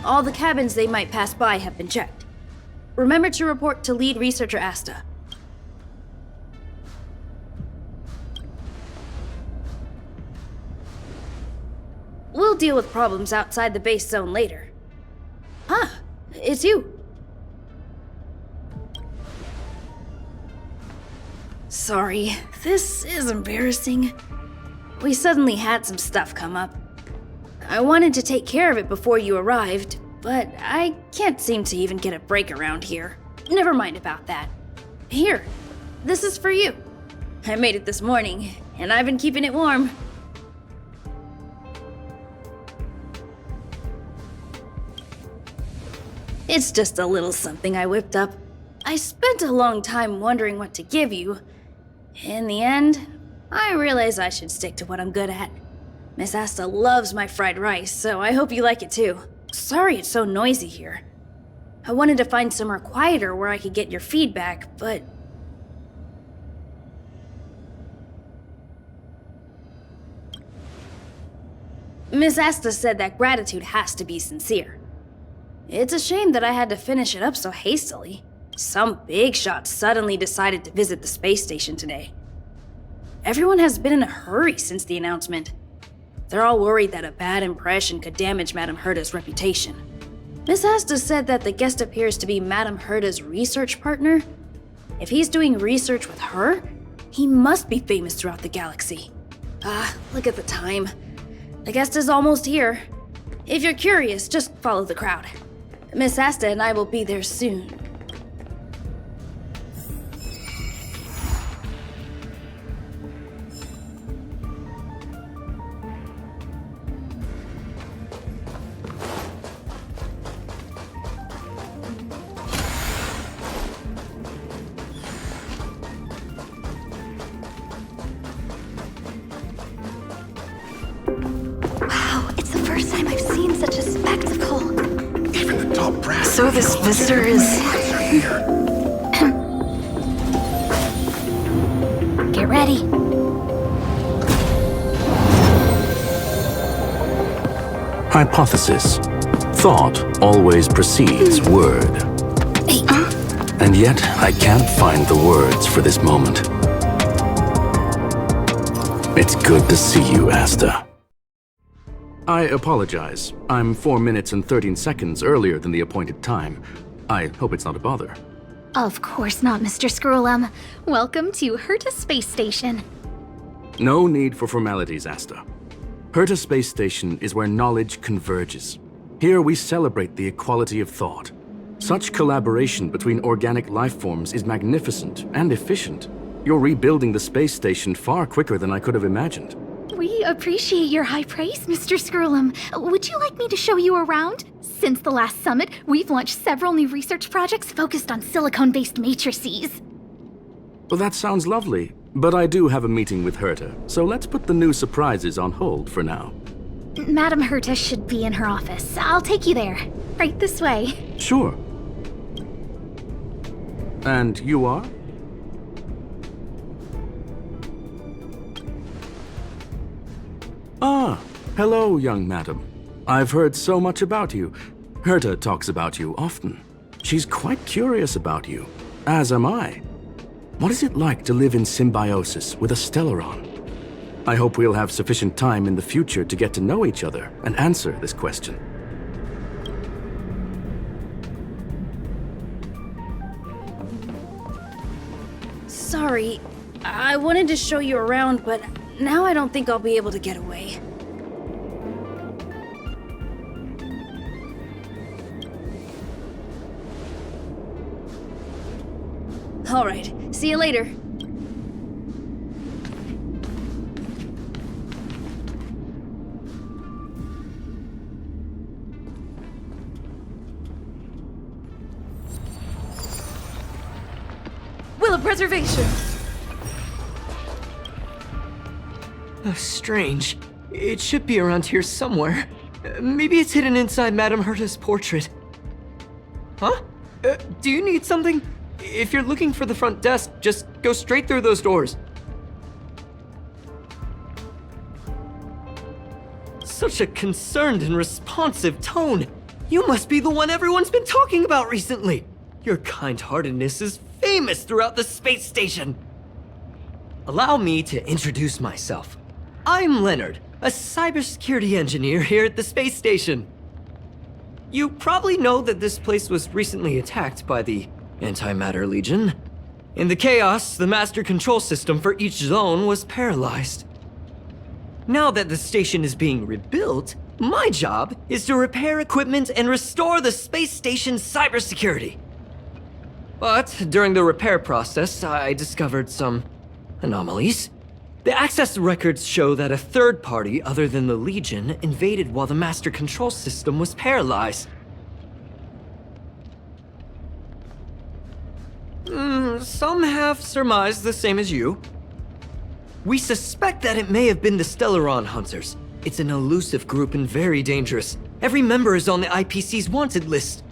All the cabins they might pass by have been checked. Remember to report to lead researcher Asta. We'll deal with problems outside the base zone later. Huh, it's you. Sorry, this is embarrassing. We suddenly had some stuff come up. I wanted to take care of it before you arrived, but I can't seem to even get a break around here. Never mind about that. Here, this is for you. I made it this morning, and I've been keeping it warm. It's just a little something I whipped up. I spent a long time wondering what to give you. In the end, I realized I should stick to what I'm good at. Miss Asta loves my fried rice, so I hope you like it too. Sorry it's so noisy here. I wanted to find somewhere quieter where I could get your feedback, but... Miss Asta said that gratitude has to be sincere. It's a shame that I had to finish it up so hastily. Some big shot suddenly decided to visit the space station today. Everyone has been in a hurry since the announcement. They're all worried that a bad impression could damage Madame Herta's reputation. Miss Asta said that the guest appears to be Madame Herta's research partner. If he's doing research with her, he must be famous throughout the galaxy. Look at the time. The guest is almost here. If you're curious, just follow the crowd. Miss Asta and I will be there soon. Wow, it's the first time I've seen such a spectacle. Even the top brass. So this visitor is... Get ready. Hypothesis. Thought always precedes word. Hey, And yet, I can't find the words for this moment. It's good to see you, Asta. I apologize. I'm 4 minutes and 13 seconds earlier than the appointed time. I hope it's not a bother. Of course not, Mr. Scrollum. Welcome to Herta Space Station. No need for formalities, Asta. Herta Space Station is where knowledge converges. Here we celebrate the equality of thought. Such collaboration between organic life forms is magnificent and efficient. You're rebuilding the space station far quicker than I could have imagined. We appreciate your high praise, Mr. Scrollum. Would you like me to show you around? Since the last summit, we've launched several new research projects focused on silicone-based matrices. Well, that sounds lovely, but I do have a meeting with Herta, so let's put the new surprises on hold for now. Madame Herta should be in her office. I'll take you there. Right this way. Sure. And you are? Ah, hello, young madam. I've heard so much about you. Herta talks about you often. She's quite curious about you, as am I. What is it like to live in symbiosis with a Stellaron? I hope we'll have sufficient time in the future to get to know each other and answer this question. Sorry, I wanted to show you around, but now I don't think I'll be able to get away. All right, see you later. Will of preservation. Strange. It should be around here somewhere. Maybe it's hidden inside Madame Herta's portrait. Huh? Do you need something? If you're looking for the front desk, just go straight through those doors. Such a concerned and responsive tone. You must be the one everyone's been talking about recently. Your kind-heartedness is famous throughout the space station. Allow me to introduce myself. I'm Leonard, a cybersecurity engineer here at the space station. You probably know that this place was recently attacked by the Antimatter Legion. In the chaos, the master control system for each zone was paralyzed. Now that the station is being rebuilt, my job is to repair equipment and restore the space station's cybersecurity. But during the repair process, I discovered some anomalies. The access records show that a third party other than the Legion invaded while the master control system was paralyzed. Some have surmised the same as you. We suspect that it may have been the Stellaron Hunters. It's an elusive group and very dangerous. Every member is on the IPC's wanted list.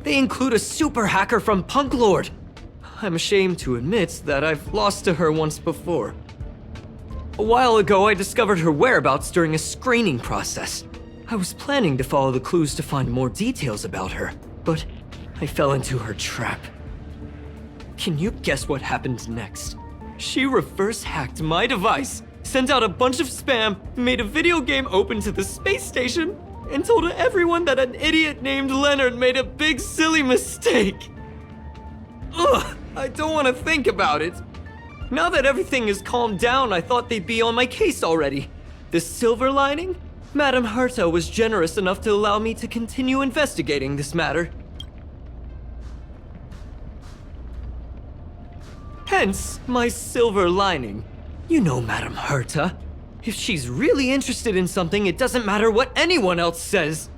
They include a super hacker from Punklorde. I'm ashamed to admit that I've lost to her once before. A while ago, I discovered her whereabouts during a screening process. I was planning to follow the clues to find more details about her, but I fell into her trap. Can you guess what happened next? She reverse hacked my device, sent out a bunch of spam, made a video game open to the space station, and told everyone that an idiot named Leonard made a big silly mistake. Ugh, I don't want to think about it. Now that everything is calmed down, I thought they'd be on my case already. The silver lining? Madame Herta was generous enough to allow me to continue investigating this matter. Hence, my silver lining. You know Madame Herta. If she's really interested in something, it doesn't matter what anyone else says.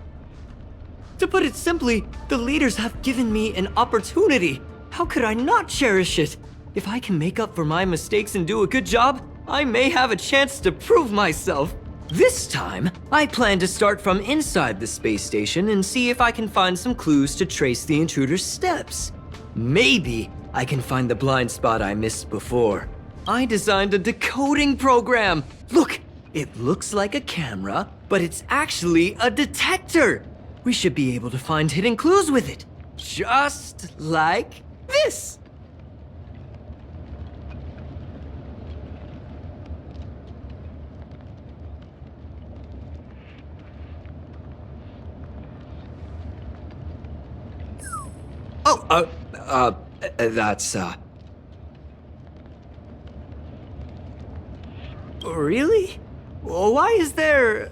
To put it simply, the leaders have given me an opportunity. How could I not cherish it? If I can make up for my mistakes and do a good job, I may have a chance to prove myself. This time, I plan to start from inside the space station and see if I can find some clues to trace the intruder's steps. Maybe I can find the blind spot I missed before. I designed a decoding program. Look, it looks like a camera, but it's actually a detector. We should be able to find hidden clues with it. Just like this. That's, Really? Why is there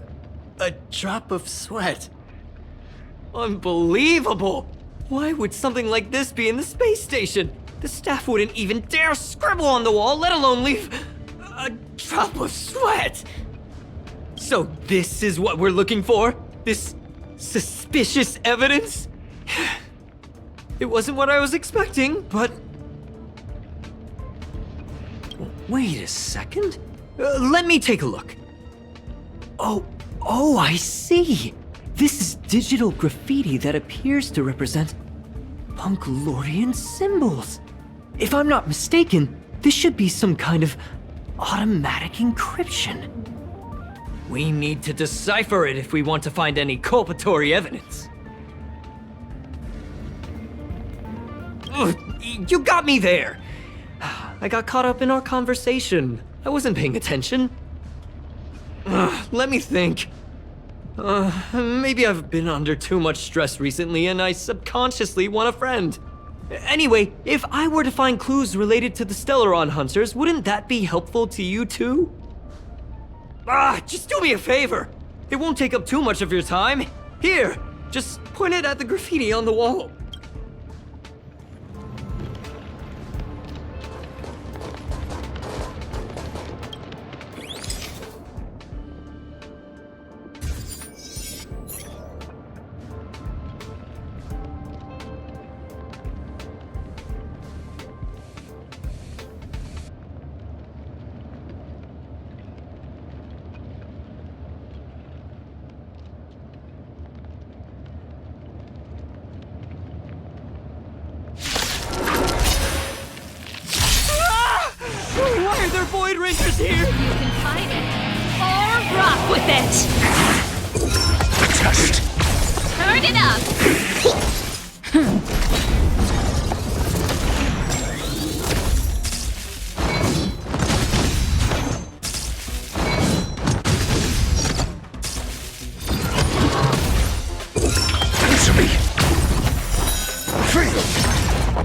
a drop of sweat? Unbelievable! Why would something like this be in the space station? The staff wouldn't even dare scribble on the wall, let alone leave a drop of sweat! So this is what we're looking for? This suspicious evidence? It wasn't what I was expecting, but... Wait a second. Let me take a look. Oh, I see. This is digital graffiti that appears to represent Punklordian symbols. If I'm not mistaken, this should be some kind of automatic encryption. We need to decipher it if we want to find any culpatory evidence. Ugh, you got me there! I got caught up in our conversation. I wasn't paying attention. Let me think. Maybe I've been under too much stress recently and I subconsciously want a friend. Anyway, if I were to find clues related to the Stellaron Hunters, wouldn't that be helpful to you too? Just do me a favor. It won't take up too much of your time. Here, just point it at the graffiti on the wall. Why are there Void Rangers here? You can fight it or rock with it! Test. Turn it up! Answer me. Free.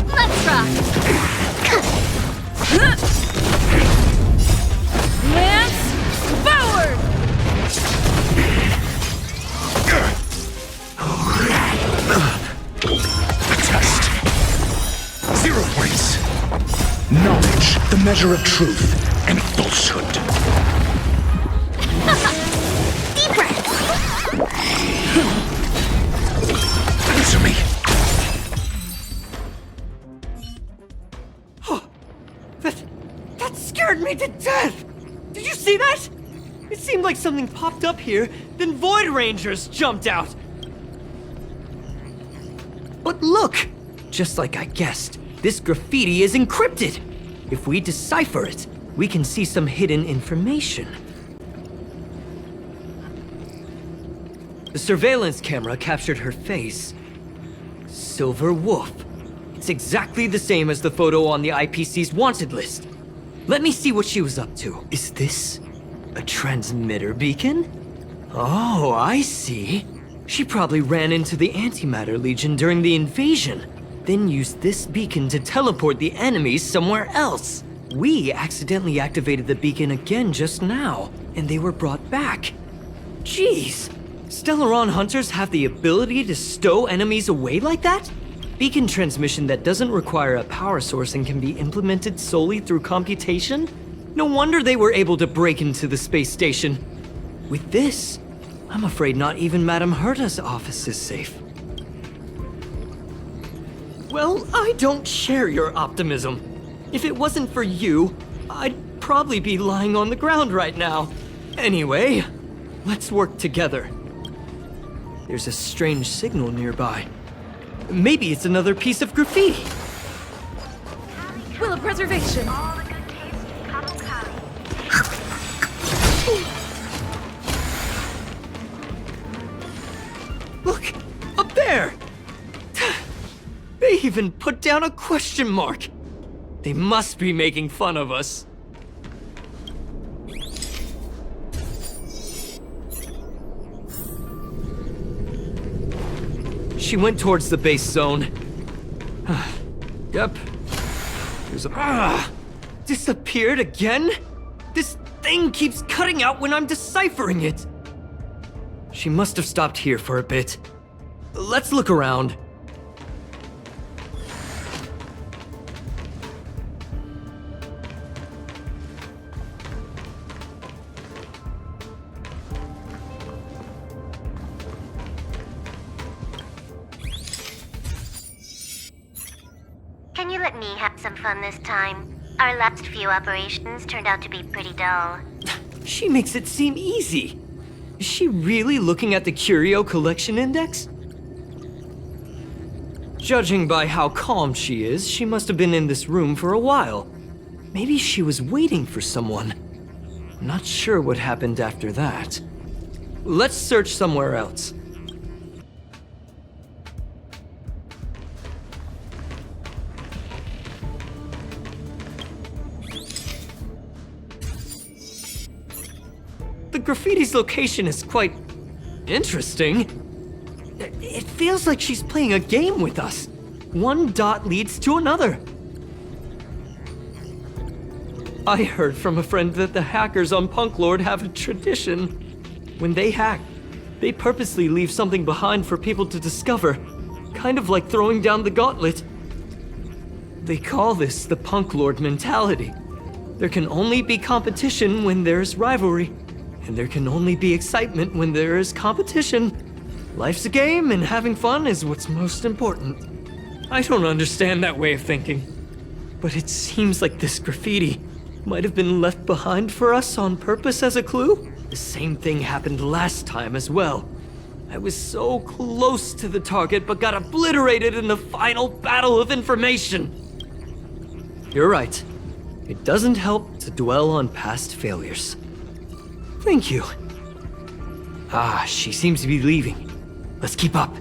Let's rock! Lance, forward! A test. 0 points. Knowledge, the measure of truth and falsehood. Deep breath! Answer me. That scared me to death! Did you see that? It seemed like something popped up here, then Void Rangers jumped out. But look! Just like I guessed, this graffiti is encrypted. If we decipher it, we can see some hidden information. The surveillance camera captured her face. Silver Wolf. It's exactly the same as the photo on the IPC's wanted list. Let me see what she was up to. Is this a transmitter beacon? Oh, I see. She probably ran into the Antimatter Legion during the invasion, then used this beacon to teleport the enemies somewhere else. We accidentally activated the beacon again just now, and they were brought back. Jeez, Stellaron hunters have the ability to stow enemies away like that? Beacon transmission that doesn't require a power source and can be implemented solely through computation? No wonder they were able to break into the space station. With this, I'm afraid not even Madame Herta's office is safe. Well, I don't share your optimism. If it wasn't for you, I'd probably be lying on the ground right now. Anyway, let's work together. There's a strange signal nearby. Maybe it's another piece of graffiti. Will of preservation. Look, up there! They even put down a question mark. They must be making fun of us. She went towards the base zone. Yep. There's a... disappeared again? This thing keeps cutting out when I'm deciphering it. She must have stopped here for a bit. Let's look around. Can you let me have some fun this time? Our last few operations turned out to be pretty dull. She makes it seem easy. Is she really looking at the Curio Collection Index? Judging by how calm she is, she must have been in this room for a while. Maybe she was waiting for someone. I'm not sure what happened after that. Let's search somewhere else. The graffiti's location is quite interesting. It feels like she's playing a game with us. One dot leads to another. I heard from a friend that the hackers on Punklorde have a tradition. When they hack, they purposely leave something behind for people to discover, kind of like throwing down the gauntlet. They call this the Punklorde mentality. There can only be competition when there's rivalry. And there can only be excitement when there is competition. Life's a game, and having fun is what's most important. I don't understand that way of thinking. But it seems like this graffiti might have been left behind for us on purpose as a clue. The same thing happened last time as well. I was so close to the target, but got obliterated in the final battle of information. You're right. It doesn't help to dwell on past failures. Thank you. Ah, she seems to be leaving. Let's keep up.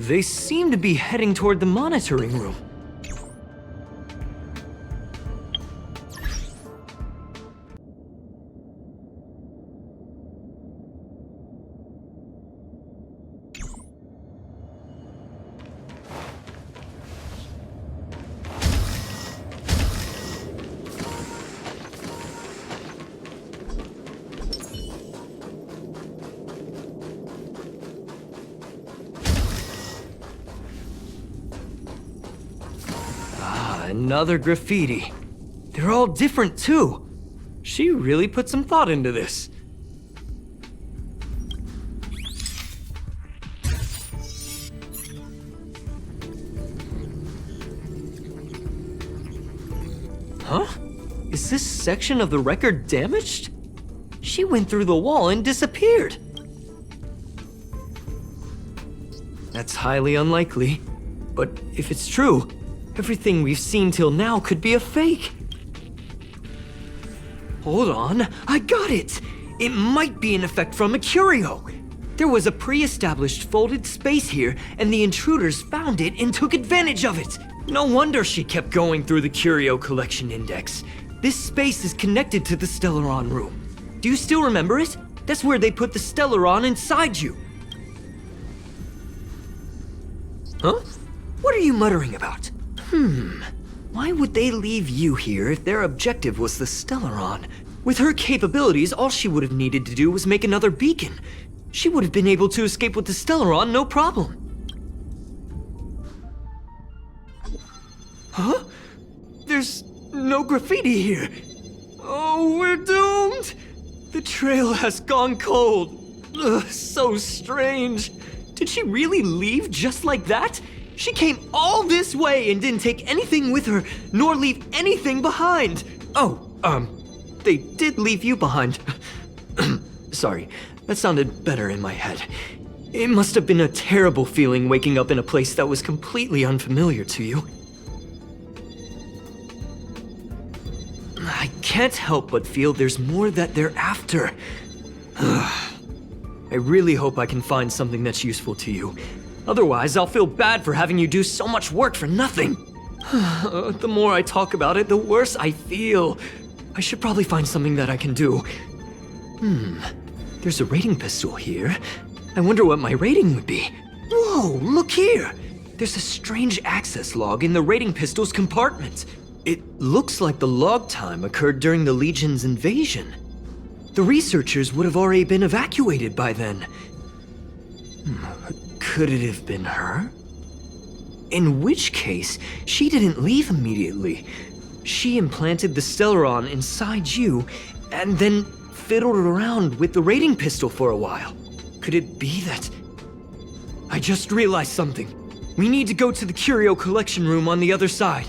They seem to be heading toward the monitoring room. Another graffiti. They're all different too. She really put some thought into this. Huh? Is this section of the record damaged? She went through the wall and disappeared. That's highly unlikely. But if it's true, everything we've seen till now could be a fake. Hold on, I got it! It might be an effect from a curio. There was a pre-established folded space here, and the intruders found it and took advantage of it. No wonder she kept going through the curio collection index. This space is connected to the Stellaron room. Do you still remember it? That's where they put the Stellaron inside you. Huh? What are you muttering about? Why would they leave you here if their objective was the Stellaron? With her capabilities, all she would have needed to do was make another beacon. She would have been able to escape with the Stellaron, no problem. Huh? There's no graffiti here. Oh, we're doomed! The trail has gone cold. Ugh, so strange. Did she really leave just like that? She came all this way and didn't take anything with her, nor leave anything behind. Oh, they did leave you behind. Sorry, that sounded better in my head. It must have been a terrible feeling waking up in a place that was completely unfamiliar to you. I can't help but feel there's more that they're after. I really hope I can find something that's useful to you. Otherwise, I'll feel bad for having you do so much work for nothing. The more I talk about it, the worse I feel. I should probably find something that I can do. There's a rating pistol here. I wonder what my rating would be. Whoa, look here! There's a strange access log in the rating pistol's compartment. It looks like the log time occurred during the Legion's invasion. The researchers would have already been evacuated by then. Could it have been her? In which case, she didn't leave immediately. She implanted the Stellaron inside you, and then fiddled around with the rating pistol for a while. Could it be that... I just realized something. We need to go to the curio collection room on the other side.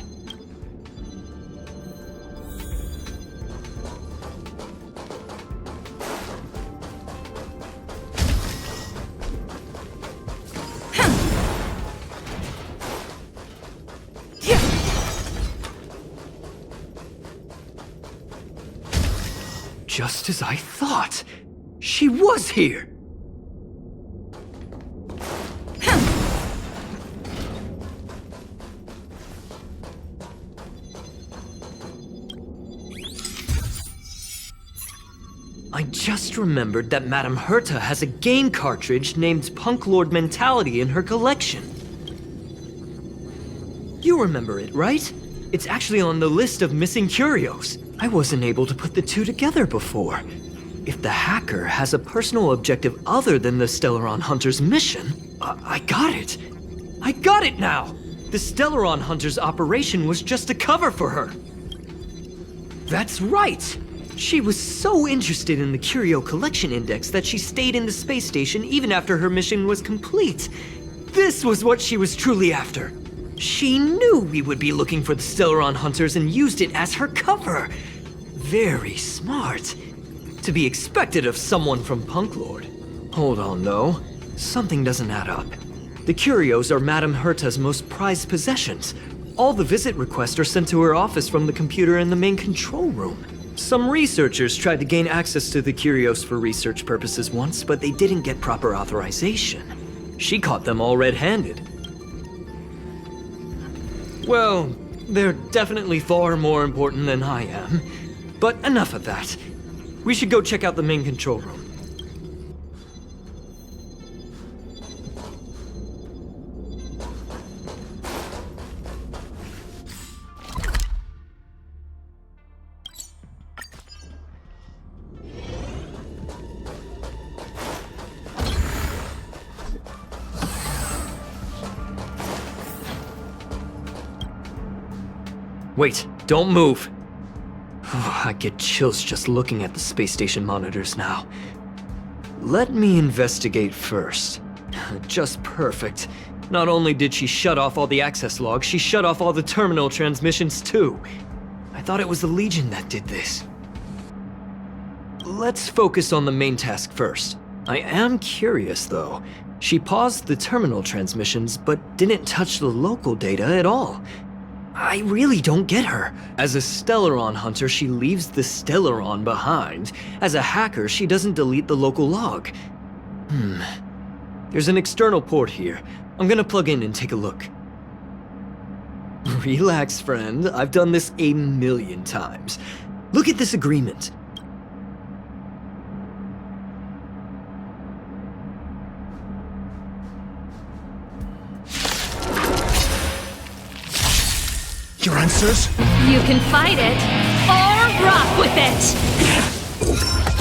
Just as I thought. She was here! I just remembered that Madame Herta has a game cartridge named Punklorde Mentality in her collection. You remember it, right? It's actually on the list of missing curios. I wasn't able to put the two together before. If the hacker has a personal objective other than the Stellaron Hunter's mission, I got it. I got it now! The Stellaron Hunter's operation was just a cover for her. That's right! She was so interested in the Curio Collection Index that she stayed in the space station even after her mission was complete. This was what she was truly after. She knew we would be looking for the Stellaron Hunters and used it as her cover. Very smart. To be expected of someone from Punklorde. Hold on, though. Something doesn't add up. The curios are Madame Herta's most prized possessions. All the visit requests are sent to her office from the computer in the main control room. Some researchers tried to gain access to the curios for research purposes once, but they didn't get proper authorization. She caught them all red-handed. Well, they're definitely far more important than I am. But enough of that. We should go check out the main control room. Wait, don't move. I get chills just looking at the space station monitors now. Let me investigate first. Just perfect. Not only did she shut off all the access logs, she shut off all the terminal transmissions too. I thought it was the Legion that did this. Let's focus on the main task first. I am curious though. She paused the terminal transmissions, but didn't touch the local data at all. I really don't get her. As a Stellaron hunter, she leaves the Stellaron behind. As a hacker, she doesn't delete the local log. There's an external port here. I'm gonna plug in and take a look. Relax, friend. I've done this a million times. Look at this agreement. Your answers? You can fight it, or rock with it!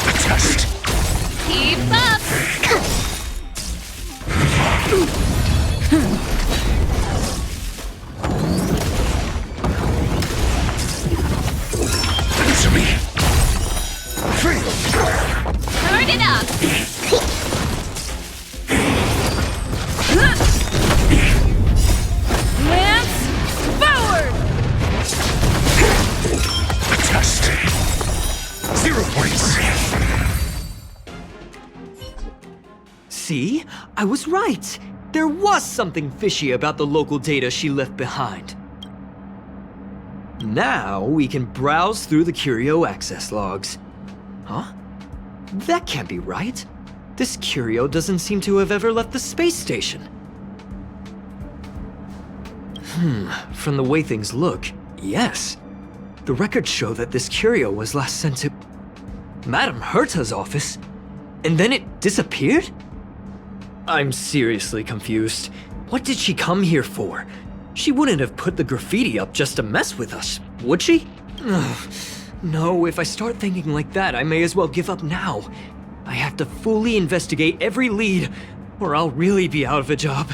A test. Keep up! Answer me. Free. Turn it up! Lance, forward! A test. 0 points. See? I was right. There was something fishy about the local data she left behind. Now we can browse through the Curio access logs. Huh? That can't be right. This Curio doesn't seem to have ever left the space station. From the way things look, yes. The records show that this Curio was last sent to Madame Herta's office, and then it disappeared? I'm seriously confused. What did she come here for? She wouldn't have put the graffiti up just to mess with us, would she? Ugh. No, if I start thinking like that, I may as well give up now. I have to fully investigate every lead, or I'll really be out of a job.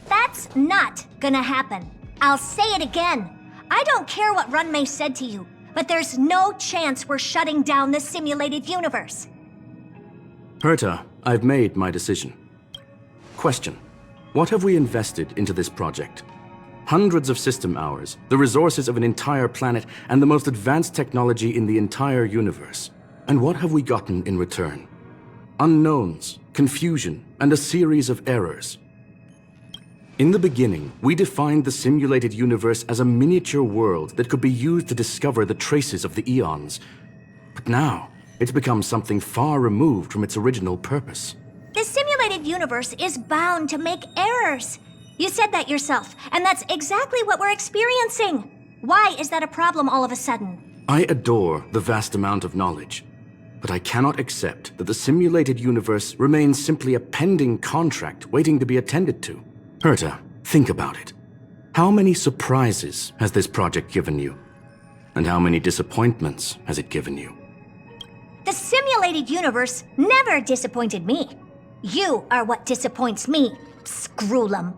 That's not gonna happen. I'll say it again. I don't care what Runmei said to you, but there's no chance we're shutting down the simulated universe. Herta, I've made my decision. Question. What have we invested into this project? Hundreds of system hours, the resources of an entire planet, and the most advanced technology in the entire universe. And what have we gotten in return? Unknowns, confusion, and a series of errors. In the beginning, we defined the simulated universe as a miniature world that could be used to discover the traces of the eons. But now, it's become something far removed from its original purpose. The simulated universe is bound to make errors. You said that yourself, and that's exactly what we're experiencing. Why is that a problem all of a sudden? I adore the vast amount of knowledge, but I cannot accept that the simulated universe remains simply a pending contract waiting to be attended to. Herta, think about it. How many surprises has this project given you? And how many disappointments has it given you? The simulated universe never disappointed me. You are what disappoints me, Scroolum.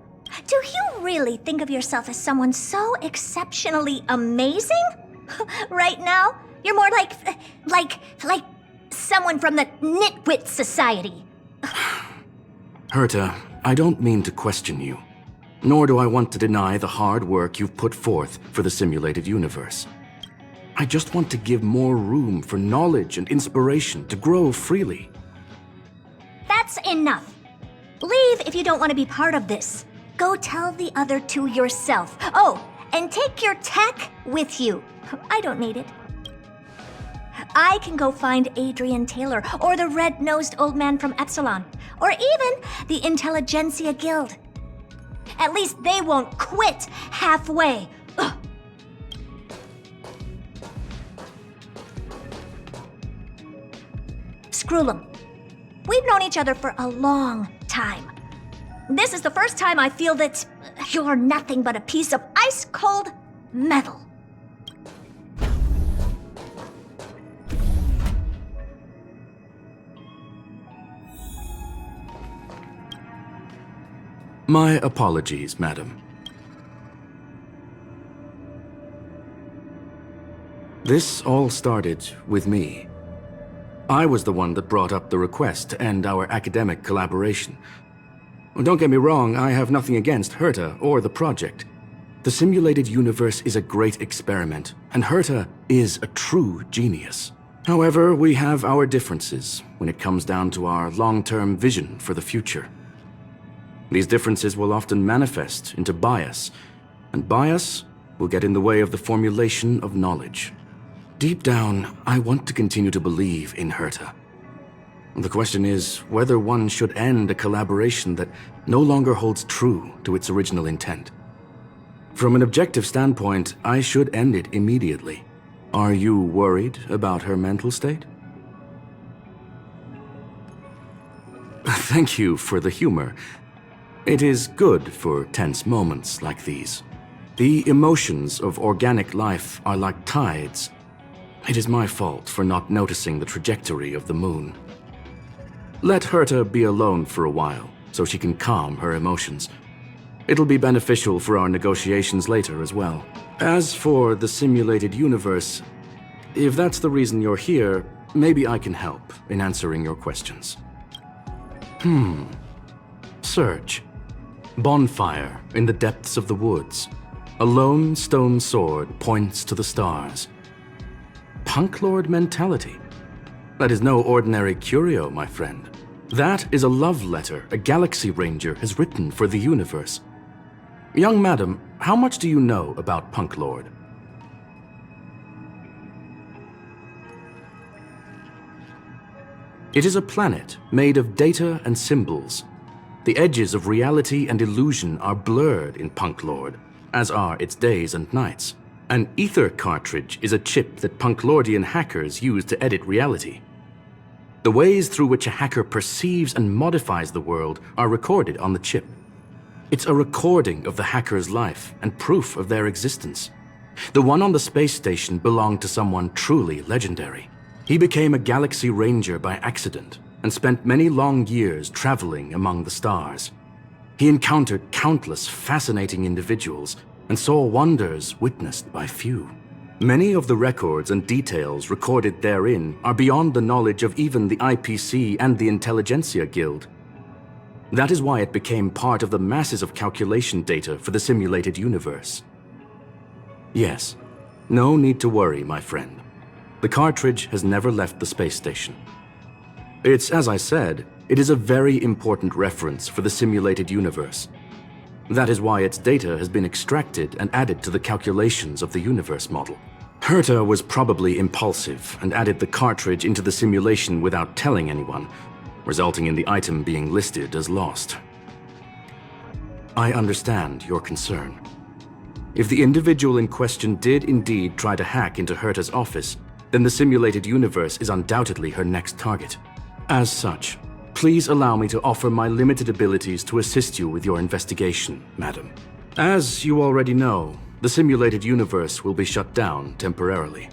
Do you really think of yourself as someone so exceptionally amazing? Right now, you're more like someone from the Nitwit Society. Herta, I don't mean to question you, nor do I want to deny the hard work you've put forth for the simulated universe. I just want to give more room for knowledge and inspiration to grow freely. That's enough. Leave if you don't want to be part of this. Go tell the other two yourself. Oh, and take your tech with you. I don't need it. I can go find Adrian Taylor, or the red-nosed old man from Epsilon, or even the Intelligentsia Guild. At least they won't quit halfway. Ugh. Screwlum, we've known each other for a long time. This is the first time I feel that you're nothing but a piece of ice-cold metal. My apologies, madam. This all started with me. I was the one that brought up the request to end our academic collaboration. Don't get me wrong, I have nothing against Herta or the project. The simulated universe is a great experiment, and Herta is a true genius. However, we have our differences when it comes down to our long-term vision for the future. These differences will often manifest into bias, and bias will get in the way of the formulation of knowledge. Deep down, I want to continue to believe in Herta. The question is whether one should end a collaboration that no longer holds true to its original intent. From an objective standpoint, I should end it immediately. Are you worried about her mental state? Thank you for the humor. It is good for tense moments like these. The emotions of organic life are like tides. It is my fault for not noticing the trajectory of the moon. Let Herta be alone for a while, so she can calm her emotions. It'll be beneficial for our negotiations later as well. As for the simulated universe, if that's the reason you're here, maybe I can help in answering your questions. Search. Bonfire in the depths of the woods. A lone stone sword points to the stars. Punklorde mentality. That is no ordinary curio, my friend. That is a love letter a Galaxy Ranger has written for the universe. Young madam, how much do you know about Punklorde? It is a planet made of data and symbols. The edges of reality and illusion are blurred in Punklorde, as are its days and nights. An ether cartridge is a chip that Punklordian hackers use to edit reality. The ways through which a hacker perceives and modifies the world are recorded on the chip. It's a recording of the hacker's life and proof of their existence. The one on the space station belonged to someone truly legendary. He became a Galaxy Ranger by accident and spent many long years traveling among the stars. He encountered countless fascinating individuals and saw wonders witnessed by few. Many of the records and details recorded therein are beyond the knowledge of even the IPC and the Intelligentsia Guild. That is why it became part of the masses of calculation data for the simulated universe. Yes, no need to worry, my friend. The cartridge has never left the space station. It's, as I said, it is a very important reference for the simulated universe. That is why its data has been extracted and added to the calculations of the universe model. Herta was probably impulsive and added the cartridge into the simulation without telling anyone, resulting in the item being listed as lost. I understand your concern. If the individual in question did indeed try to hack into Herta's office, then the simulated universe is undoubtedly her next target. As such, please allow me to offer my limited abilities to assist you with your investigation, madam. As you already know, the simulated universe will be shut down temporarily.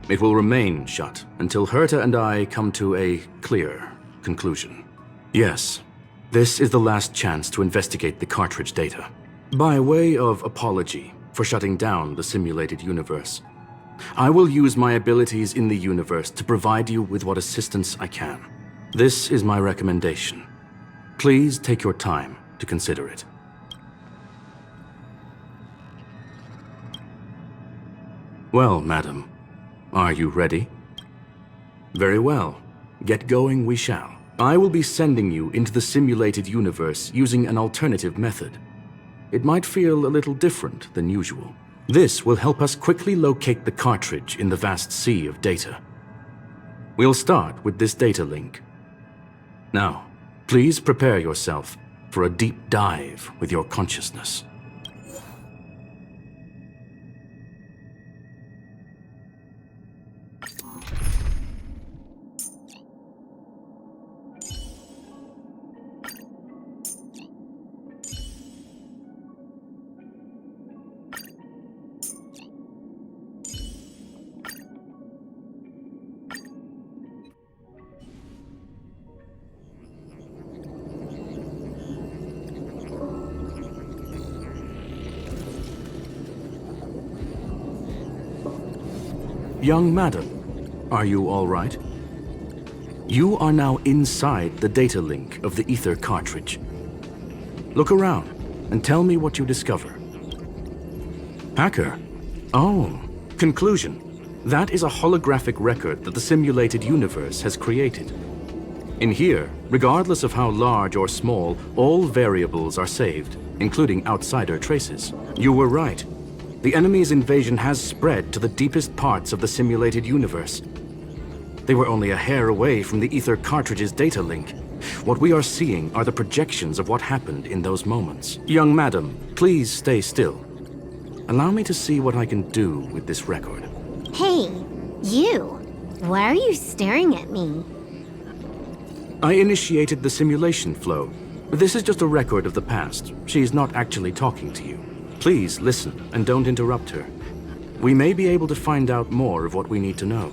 It will remain shut until Herta and I come to a clear conclusion. Yes, this is the last chance to investigate the cartridge data. By way of apology for shutting down the simulated universe, I will use my abilities in the universe to provide you with what assistance I can. This is my recommendation. Please take your time to consider it. Well, madam, are you ready? Very well. Get going we shall. I will be sending you into the simulated universe using an alternative method. It might feel a little different than usual. This will help us quickly locate the cartridge in the vast sea of data. We'll start with this data link. Now, please prepare yourself for a deep dive with your consciousness. Young madam, are you all right? You are now inside the data link of the ether cartridge. Look around and tell me what you discover. Hacker? Oh, conclusion. That is a holographic record that the simulated universe has created. In here, regardless of how large or small, all variables are saved, including outsider traces. You were right. The enemy's invasion has spread to the deepest parts of the simulated universe. They were only a hair away from the ether cartridge's data link. What we are seeing are the projections of what happened in those moments. Young madam, please stay still. Allow me to see what I can do with this record. Hey, you. Why are you staring at me? I initiated the simulation flow. This is just a record of the past. She's not actually talking to you. Please listen and don't interrupt her. We may be able to find out more of what we need to know.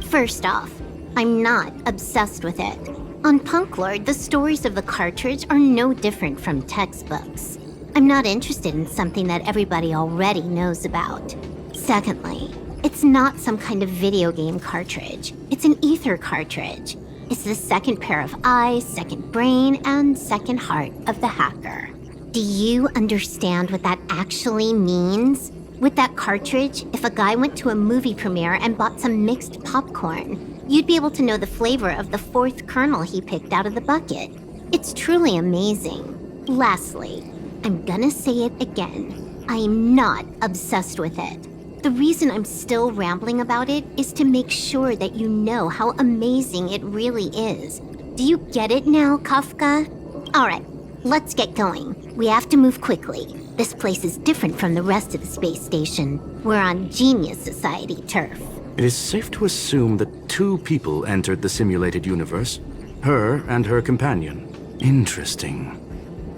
First off, I'm not obsessed with it. On Punklorde, the stories of the cartridge are no different from textbooks. I'm not interested in something that everybody already knows about. Secondly, it's not some kind of video game cartridge. It's an ether cartridge. It's the second pair of eyes, second brain, and second heart of the hacker. Do you understand what that actually means? With that cartridge, if a guy went to a movie premiere and bought some mixed popcorn, you'd be able to know the flavor of the fourth kernel he picked out of the bucket. It's truly amazing. Lastly, I'm gonna say it again. I am not obsessed with it. The reason I'm still rambling about it is to make sure that you know how amazing it really is. Do you get it now, Kafka? Alright, let's get going. We have to move quickly. This place is different from the rest of the space station. We're on Genius Society turf. It is safe to assume that 2 people entered the simulated universe. Her and her companion. Interesting.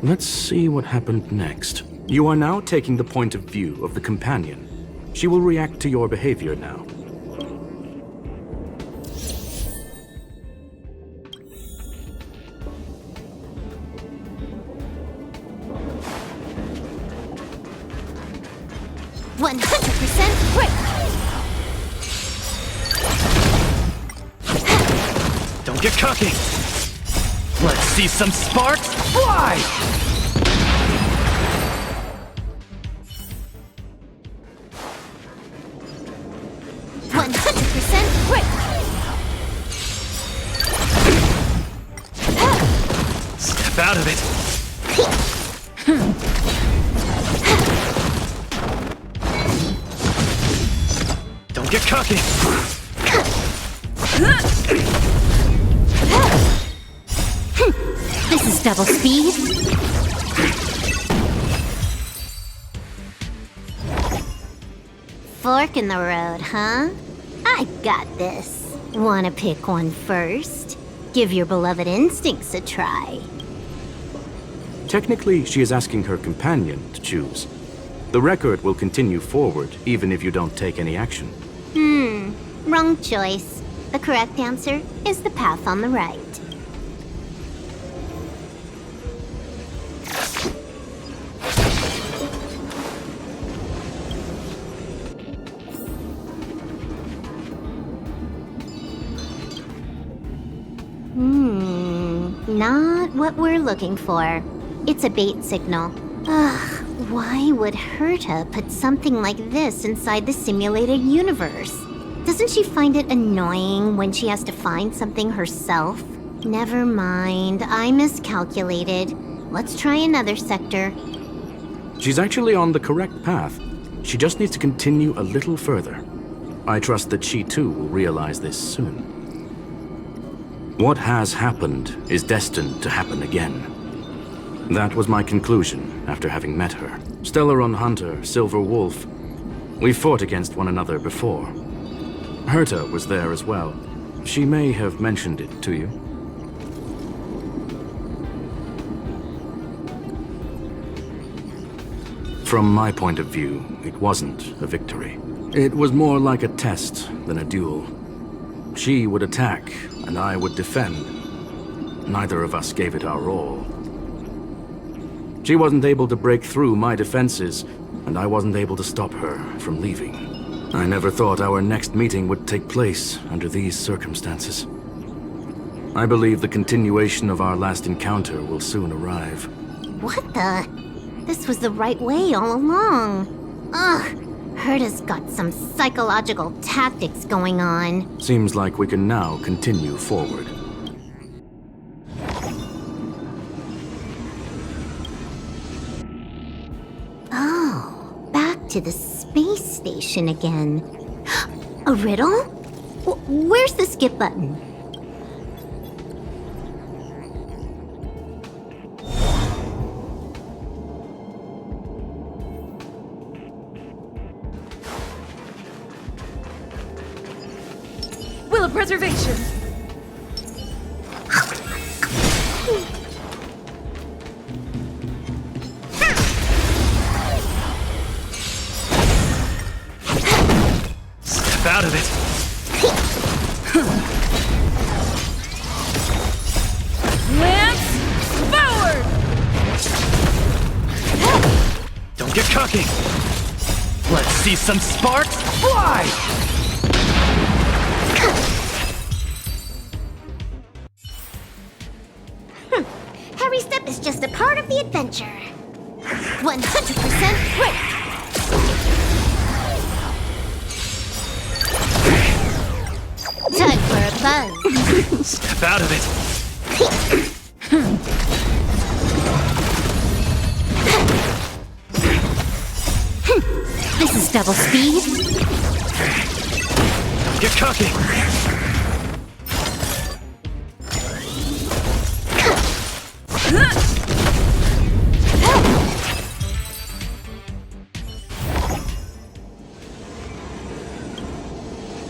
Let's see what happened next. You are now taking the point of view of the companion. She will react to your behavior now. Don't get cocky! Let's see some sparks fly! 100% quick! Step out of it! Don't get cocky! This is double speed. Fork in the road, huh? I got this. Wanna pick one first? Give your beloved instincts a try. Technically, she is asking her companion to choose. The record will continue forward, even if you don't take any action. Wrong choice. The correct answer is the path on the right. Not what we're looking for. It's a bait signal. Ugh, why would Herta put something like this inside the simulated universe? Doesn't she find it annoying when she has to find something herself? Never mind, I miscalculated. Let's try another sector. She's actually on the correct path. She just needs to continue a little further. I trust that she too will realize this soon. What has happened is destined to happen again. That was my conclusion after having met her. Stellaron Hunter, Silver Wolf. We fought against one another before. Herta was there as well. She may have mentioned it to you. From my point of view, it wasn't a victory. It was more like a test than a duel. She would attack, and I would defend. Neither of us gave it our all. She wasn't able to break through my defenses, and I wasn't able to stop her from leaving. I never thought our next meeting would take place under these circumstances. I believe the continuation of our last encounter will soon arrive. What the? This was the right way all along. Ugh. Herta's got some psychological tactics going on. Seems like we can now continue forward. Oh, back to the space station again. A riddle? Where's the skip button? Will of preservation! Step out of it. Lance forward! Don't get cocky. Let's see some sparks fly! Every step is just a part of the adventure. 100% right. Time for a buzz. Step out of it. This is double speed. Don't get cocky.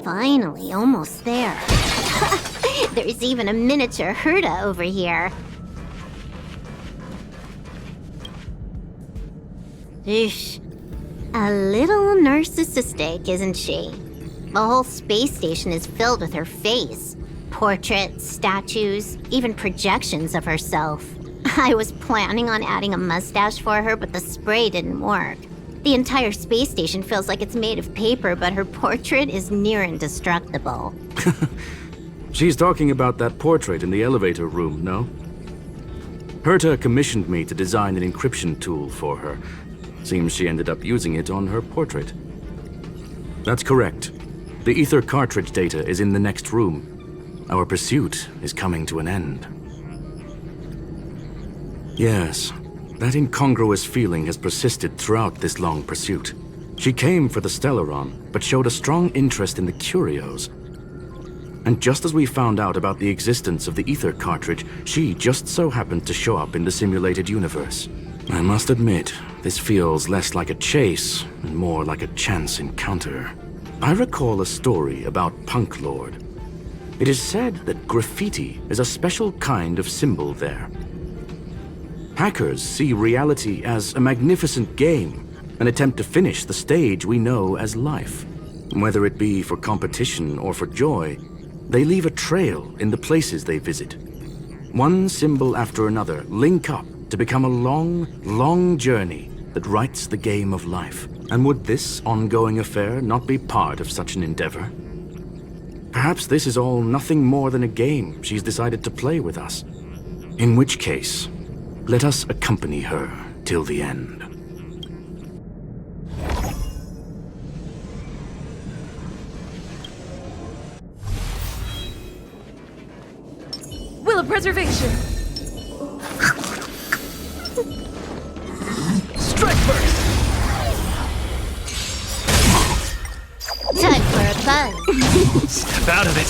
Finally, almost there. There's even a miniature Herta over here. Eesh. A little narcissistic, isn't she? The whole space station is filled with her face. Portraits, statues, even projections of herself. I was planning on adding a mustache for her, but the spray didn't work. The entire space station feels like it's made of paper, but her portrait is near indestructible. She's talking about that portrait in the elevator room, no? Herta commissioned me to design an encryption tool for her. Seems she ended up using it on her portrait. That's correct. The ether cartridge data is in the next room. Our pursuit is coming to an end. Yes, that incongruous feeling has persisted throughout this long pursuit. She came for the Stellaron, but showed a strong interest in the curios. And just as we found out about the existence of the ether cartridge, she just so happened to show up in the simulated universe. I must admit, this feels less like a chase and more like a chance encounter. I recall a story about Punklorde. It is said that graffiti is a special kind of symbol there. Hackers see reality as a magnificent game, an attempt to finish the stage we know as life. Whether it be for competition or for joy, they leave a trail in the places they visit. One symbol after another link up to become a long, long journey that writes the game of life. And would this ongoing affair not be part of such an endeavor? Perhaps this is all nothing more than a game she's decided to play with us. In which case, let us accompany her till the end. Will of preservation! Strike first! Time for a buzz. Step out of it.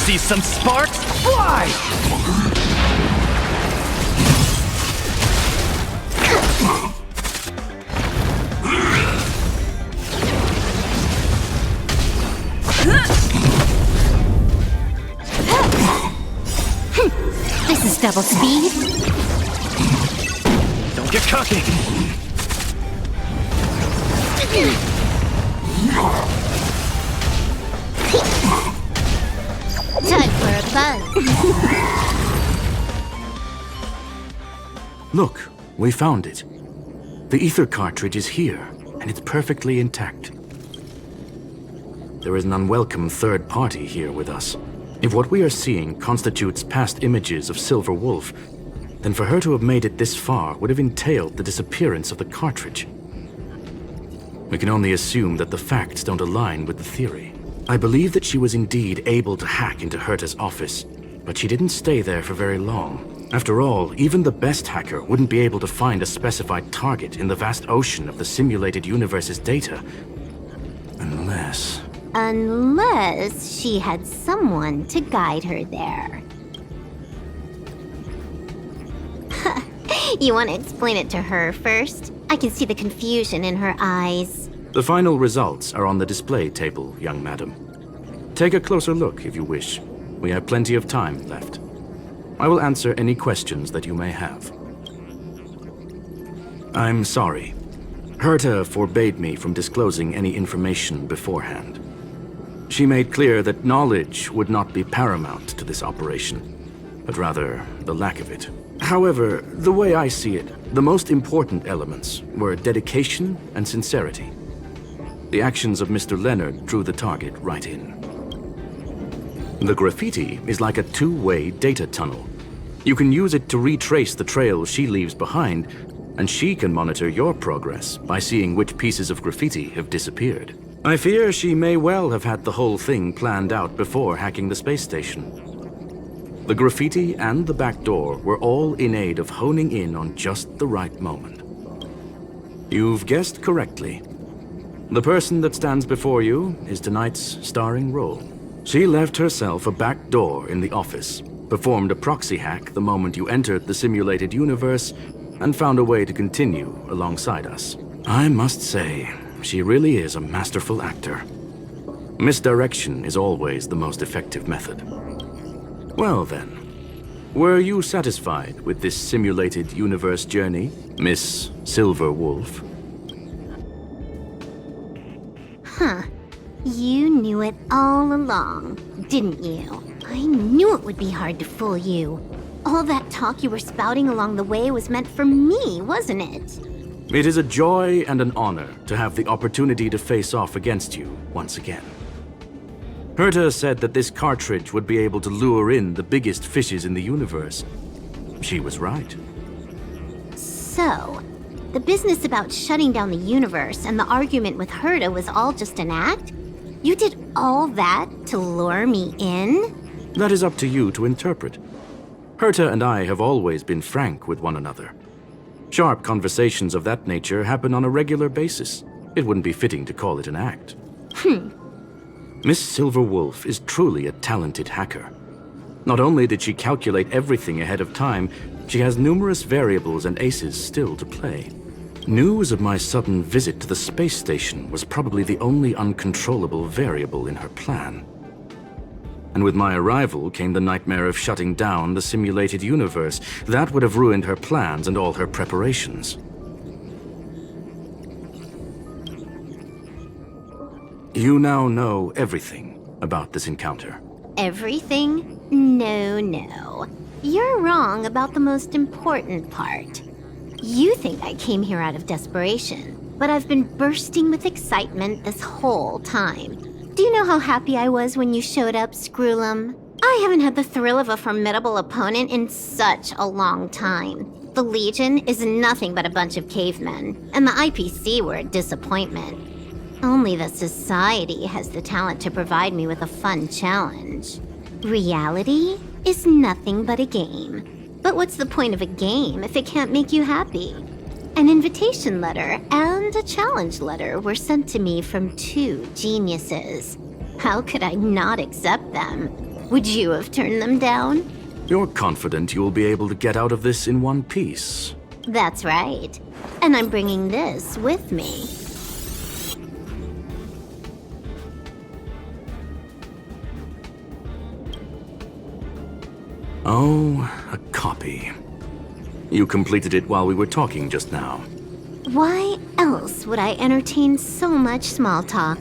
see some sparks fly! This is double speed. Don't get cocky! Time for a buzz. Look, we found it. The ether cartridge is here, and it's perfectly intact. There is an unwelcome third party here with us. If what we are seeing constitutes past images of Silver Wolf, then for her to have made it this far would have entailed the disappearance of the cartridge. We can only assume that the facts don't align with the theory. I believe that she was indeed able to hack into Herta's office, but she didn't stay there for very long. After all, even the best hacker wouldn't be able to find a specified target in the vast ocean of the simulated universe's data. Unless she had someone to guide her there. You want to explain it to her first? I can see the confusion in her eyes. The final results are on the display table, young madam. Take a closer look if you wish. We have plenty of time left. I will answer any questions that you may have. I'm sorry. Herta forbade me from disclosing any information beforehand. She made clear that knowledge would not be paramount to this operation, but rather the lack of it. However, the way I see it, the most important elements were dedication and sincerity. The actions of Mr. Leonard drew the target right in. The graffiti is like a two-way data tunnel. You can use it to retrace the trail she leaves behind, and she can monitor your progress by seeing which pieces of graffiti have disappeared. I fear she may well have had the whole thing planned out before hacking the space station. The graffiti and the back door were all in aid of honing in on just the right moment. You've guessed correctly. The person that stands before you is tonight's starring role. She left herself a back door in the office, performed a proxy hack the moment you entered the simulated universe, and found a way to continue alongside us. I must say, she really is a masterful actor. Misdirection is always the most effective method. Well then, were you satisfied with this simulated universe journey, Miss Silver Wolf? Huh. You knew it all along, didn't you? I knew it would be hard to fool you. All that talk you were spouting along the way was meant for me, wasn't it? It is a joy and an honor to have the opportunity to face off against you once again. Herta said that this cartridge would be able to lure in the biggest fishes in the universe. She was right. So, the business about shutting down the universe and the argument with Herta was all just an act? You did all that to lure me in? That is up to you to interpret. Herta and I have always been frank with one another. Sharp conversations of that nature happen on a regular basis. It wouldn't be fitting to call it an act. Miss Silver Wolf is truly a talented hacker. Not only did she calculate everything ahead of time, she has numerous variables and aces still to play. News of my sudden visit to the space station was probably the only uncontrollable variable in her plan. And with my arrival came the nightmare of shutting down the simulated universe. That would have ruined her plans and all her preparations. You now know everything about this encounter. Everything? No. You're wrong about the most important part. You think I came here out of desperation, but I've been bursting with excitement this whole time. Do you know how happy I was when you showed up, Screwlum? I haven't had the thrill of a formidable opponent in such a long time. The Legion is nothing but a bunch of cavemen, and the IPC were a disappointment. Only the Society has the talent to provide me with a fun challenge. Reality is nothing but a game. But what's the point of a game if it can't make you happy? An invitation letter and a challenge letter were sent to me from two geniuses. How could I not accept them? Would you have turned them down? You're confident you'll be able to get out of this in one piece. That's right. And I'm bringing this with me. Oh, a copy. You completed it while we were talking just now. Why else would I entertain so much small talk?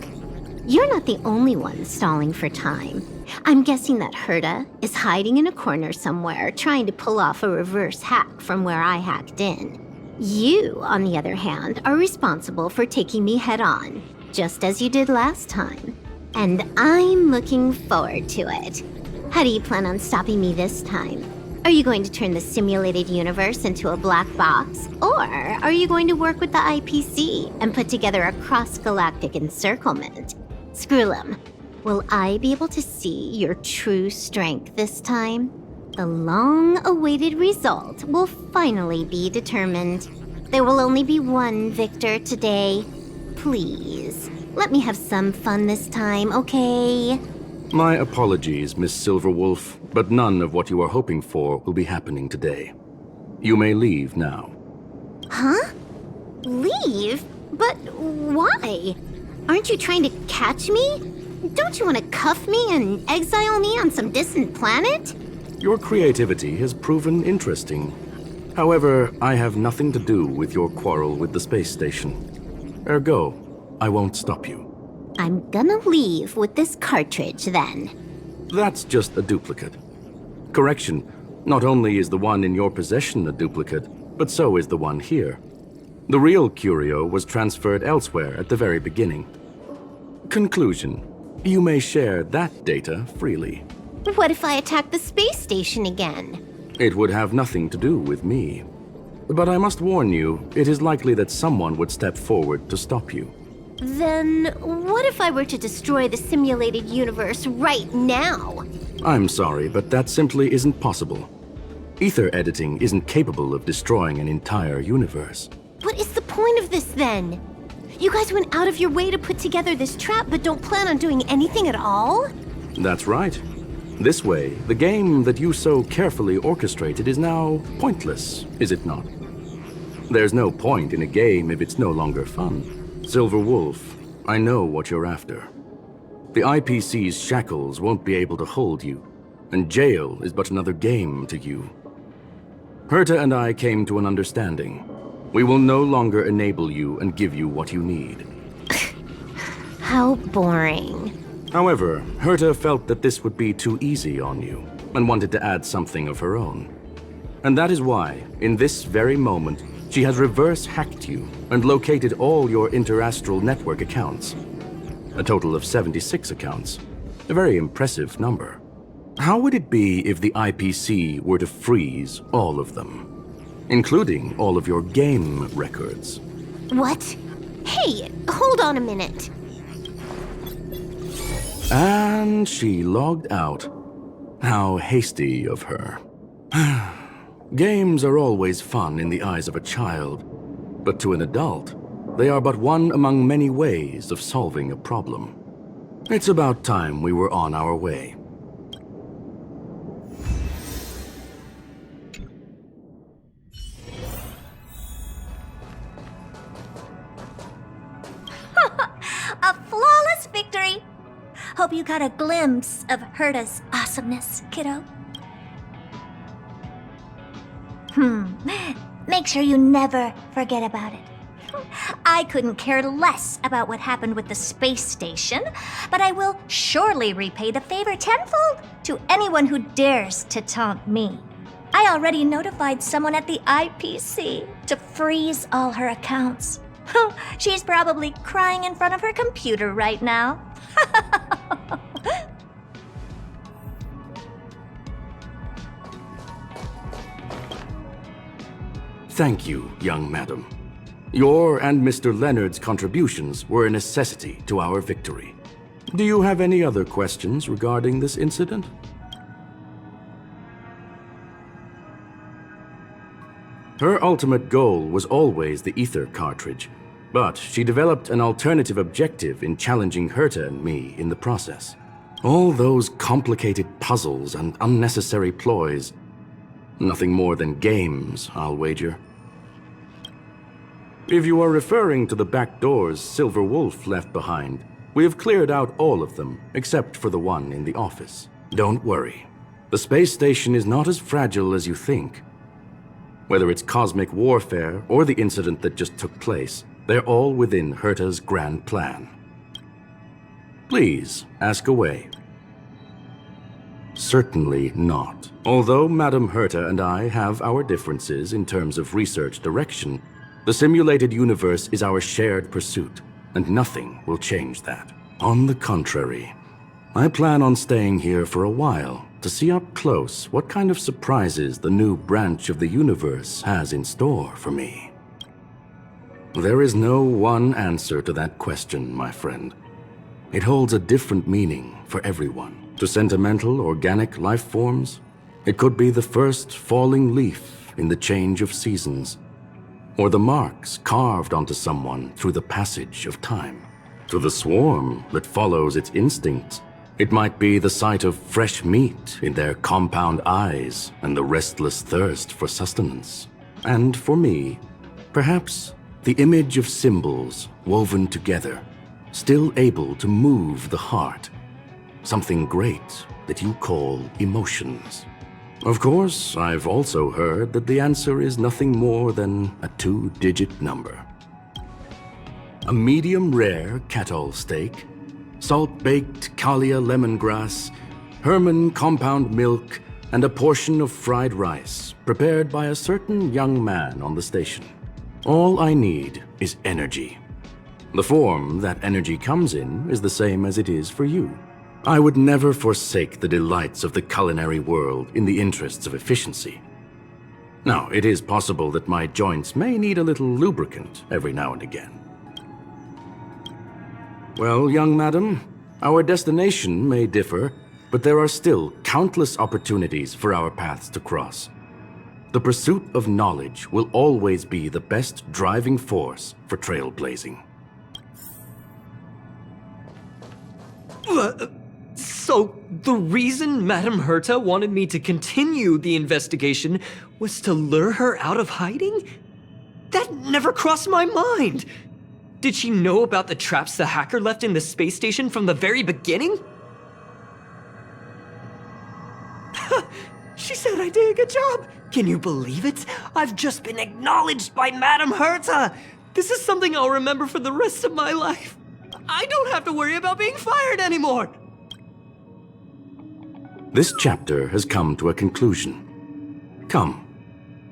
You're not the only one stalling for time. I'm guessing that Herta is hiding in a corner somewhere, trying to pull off a reverse hack from where I hacked in. You, on the other hand, are responsible for taking me head-on, just as you did last time. And I'm looking forward to it. How do you plan on stopping me this time? Are you going to turn the simulated universe into a black box? Or are you going to work with the IPC and put together a cross-galactic encirclement? Skrullum, will I be able to see your true strength this time? The long-awaited result will finally be determined. There will only be one victor today. Please, let me have some fun this time, okay? My apologies, Miss Silverwolf, but none of what you are hoping for will be happening today. You may leave now. Huh? Leave? But why? Aren't you trying to catch me? Don't you want to cuff me and exile me on some distant planet? Your creativity has proven interesting. However, I have nothing to do with your quarrel with the space station. Ergo, I won't stop you. I'm gonna leave with this cartridge then. That's just a duplicate. Correction, not only is the one in your possession a duplicate, but so is the one here. The real curio was transferred elsewhere at the very beginning. Conclusion, you may share that data freely. What if I attack the space station again? It would have nothing to do with me. But I must warn you, it is likely that someone would step forward to stop you. Then what if I were to destroy the simulated universe right now? I'm sorry, but that simply isn't possible. Ether editing isn't capable of destroying an entire universe. What is the point of this then? You guys went out of your way to put together this trap but don't plan on doing anything at all? That's right. This way, the game that you so carefully orchestrated is now pointless, is it not? There's no point in a game if it's no longer fun. Silver Wolf, I know what you're after. The IPC's shackles won't be able to hold you, and jail is but another game to you. Herta and I came to an understanding. We will no longer enable you and give you what you need. How boring. However, Herta felt that this would be too easy on you, and wanted to add something of her own. And that is why, in this very moment, she has reverse-hacked you and located all your interastral network accounts. A total of 76 accounts. A very impressive number. How would it be if the IPC were to freeze all of them? Including all of your game records. What? Hey, hold on a minute. And she logged out. How hasty of her. Games are always fun in the eyes of a child, but to an adult, they are but one among many ways of solving a problem. It's about time we were on our way. A flawless victory! Hope you got a glimpse of Herta's awesomeness, kiddo. Make sure you never forget about it. I couldn't care less about what happened with the space station, but I will surely repay the favor tenfold to anyone who dares to taunt me. I already notified someone at the IPC to freeze all her accounts. She's probably crying in front of her computer right now. Thank you, young madam. Your and Mr. Leonard's contributions were a necessity to our victory. Do you have any other questions regarding this incident? Her ultimate goal was always the ether cartridge, but she developed an alternative objective in challenging Herta and me in the process. All those complicated puzzles and unnecessary ploys. Nothing more than games, I'll wager. If you are referring to the back doors Silver Wolf left behind, we have cleared out all of them, except for the one in the office. Don't worry. The space station is not as fragile as you think. Whether it's cosmic warfare or the incident that just took place, they're all within Herta's grand plan. Please, ask away. Certainly not. Although Madame Herta and I have our differences in terms of research direction, the simulated universe is our shared pursuit, and nothing will change that. On the contrary, I plan on staying here for a while to see up close what kind of surprises the new branch of the universe has in store for me. There is no one answer to that question, my friend. It holds a different meaning for everyone. To sentimental, organic life forms, it could be the first falling leaf in the change of seasons, or the marks carved onto someone through the passage of time. To the swarm that follows its instincts, it might be the sight of fresh meat in their compound eyes and the restless thirst for sustenance. And for me, perhaps the image of symbols woven together, still able to move the heart. Something great that you call emotions. Of course, I've also heard that the answer is nothing more than a 2-digit number. A medium rare Catol steak, salt-baked Kalia lemongrass, Herman compound milk, and a portion of fried rice prepared by a certain young man on the station. All I need is energy. The form that energy comes in is the same as it is for you. I would never forsake the delights of the culinary world in the interests of efficiency. Now, it is possible that my joints may need a little lubricant every now and again. Well, young madam, our destination may differ, but there are still countless opportunities for our paths to cross. The pursuit of knowledge will always be the best driving force for trailblazing. So, the reason Madame Herta wanted me to continue the investigation was to lure her out of hiding? That never crossed my mind! Did she know about the traps the hacker left in the space station from the very beginning? She said I did a good job! Can you believe it? I've just been acknowledged by Madame Herta! This is something I'll remember for the rest of my life. I don't have to worry about being fired anymore! This chapter has come to a conclusion. Come,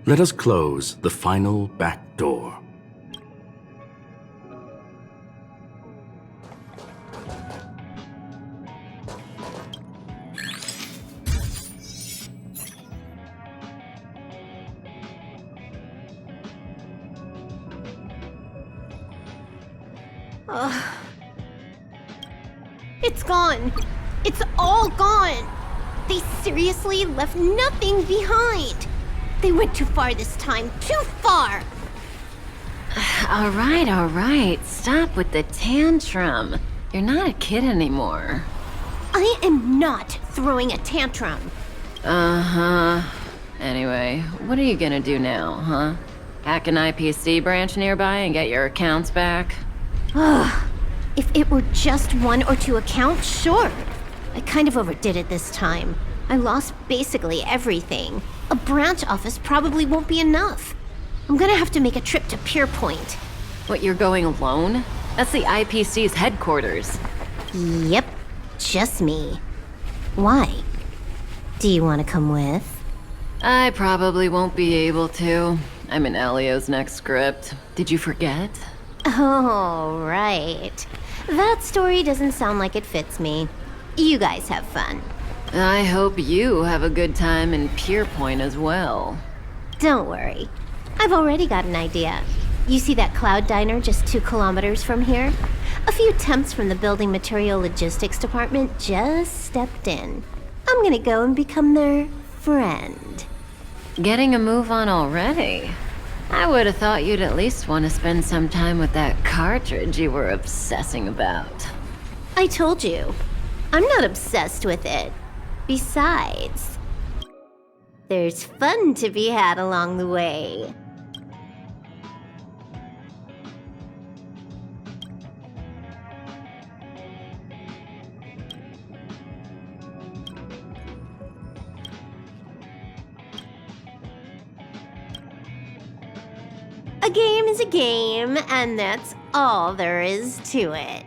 let us close the final back door. It's gone. It's all gone. They seriously left nothing behind. They went too far this time. Too far. All right. Stop with the tantrum. You're not a kid anymore. I am not throwing a tantrum. Uh-huh. Anyway, what are you gonna do now, huh? Hack an IPC branch nearby and get your accounts back? If it were just 1 or 2 accounts, sure. I kind of overdid it this time. I lost basically everything. A branch office probably won't be enough. I'm gonna have to make a trip to Pier Point. What, you're going alone? That's the IPC's headquarters. Yep, just me. Why? Do you want to come with? I probably won't be able to. I'm in Elio's next script. Did you forget? Oh, right. That story doesn't sound like it fits me. You guys have fun. I hope you have a good time in Pier Point as well. Don't worry. I've already got an idea. You see that cloud diner just 2 kilometers from here? A few temps from the building material logistics department just stepped in. I'm gonna go and become their friend. Getting a move on already? I would have thought you'd at least want to spend some time with that cartridge you were obsessing about. I told you. I'm not obsessed with it. Besides, there's fun to be had along the way. A game is a game, and that's all there is to it.